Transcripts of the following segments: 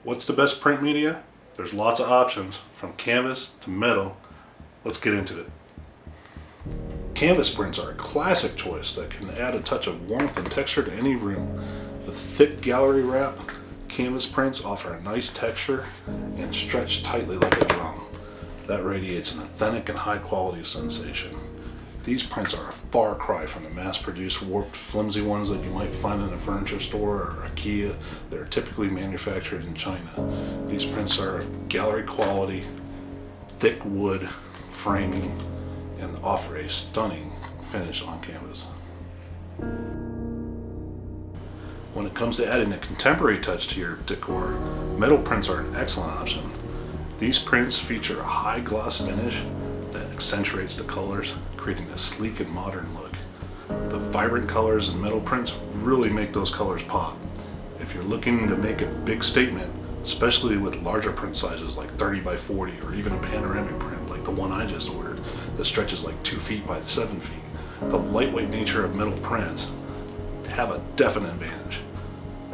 What's the best print media? There's lots of options, from canvas to metal. Let's get into it. Canvas prints are a classic choice that can add a touch of warmth and texture to any room. With thick gallery wrap, canvas prints offer a nice texture and stretch tightly like a drum. That radiates an authentic and high quality sensation. These prints are a far cry from the mass-produced, warped, flimsy ones that you might find in a furniture store or IKEA that are typically manufactured in China. These prints are gallery quality, thick wood framing, and offer a stunning finish on canvas. When it comes to adding a contemporary touch to your decor, metal prints are an excellent option. These prints feature a high gloss finish that accentuates the colors, creating a sleek and modern look. The vibrant colors in metal prints really make those colors pop. If you're looking to make a big statement, especially with larger print sizes like 30 by 40 or even a panoramic print like the one I just ordered that stretches like 2 feet by 7 feet, the lightweight nature of metal prints have a definite advantage.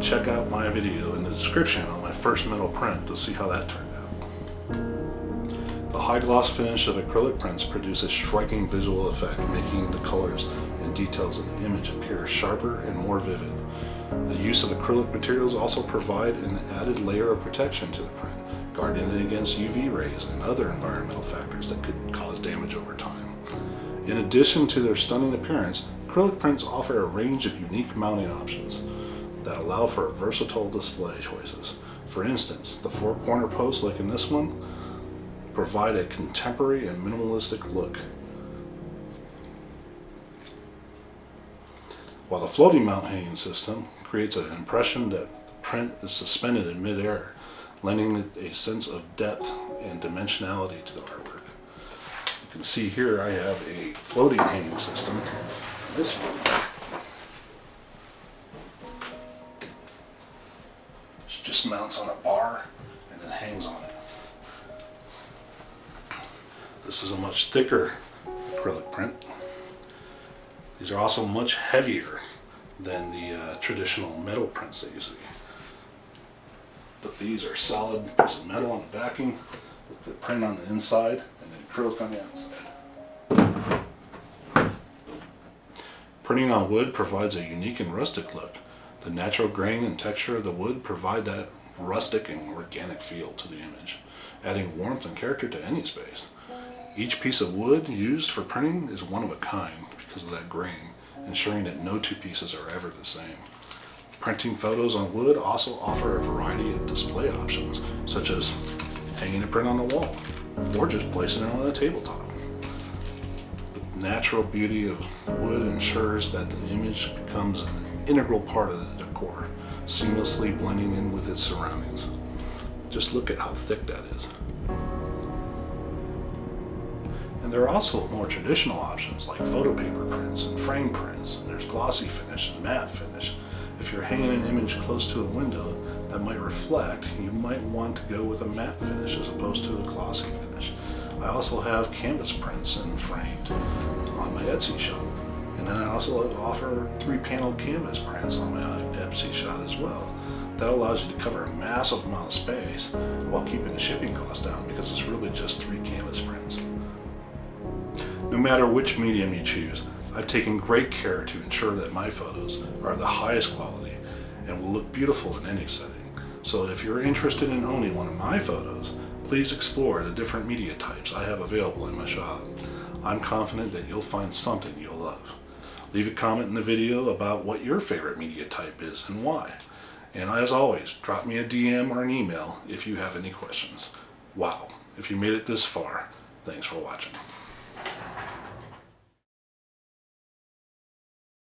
Check out my video in the description on my first metal print to see how that turned out. The high gloss finish of acrylic prints produce a striking visual effect, making the colors and details of the image appear sharper and more vivid. The use of acrylic materials also provide an added layer of protection to the print, guarding it against UV rays and other environmental factors that could cause damage over time. In addition to their stunning appearance, acrylic prints offer a range of unique mounting options that allow for versatile display choices. For instance, the 4-corner posts like in this one provide a contemporary and minimalistic look, while the floating mount hanging system creates an impression that the print is suspended in mid-air, lending it a sense of depth and dimensionality to the artwork. You can see here I have a floating hanging system. This one just mounts on a bar and then hangs on it. This is a much thicker acrylic print. These are also much heavier than the traditional metal prints that you see. But these are solid piece of metal on the backing with the print on the inside and then acrylic on the outside. Printing on wood provides a unique and rustic look. The natural grain and texture of the wood provide that rustic and organic feel to the image, adding warmth and character to any space. Each piece of wood used for printing is one of a kind because of that grain, ensuring that no two pieces are ever the same. Printing photos on wood also offer a variety of display options, such as hanging a print on the wall or just placing it on a tabletop. The natural beauty of wood ensures that the image becomes an integral part of the decor, seamlessly blending in with its surroundings. Just look at how thick that is. And there are also more traditional options like photo paper prints and frame prints. There's glossy finish and matte finish. If you're hanging an image close to a window that might reflect, you might want to go with a matte finish as opposed to a glossy finish. I also have canvas prints and framed on my Etsy shop. And then I also offer 3-panel canvas prints on my Etsy shop as well. That allows you to cover a massive amount of space while keeping the shipping costs down because it's really just 3 canvas prints. No matter which medium you choose, I've taken great care to ensure that my photos are of the highest quality and will look beautiful in any setting. So if you're interested in owning one of my photos, please explore the different media types I have available in my shop. I'm confident that you'll find something you'll love. Leave a comment in the video about what your favorite media type is and why. And as always, drop me a DM or an email if you have any questions. Wow, if you made it this far, thanks for watching.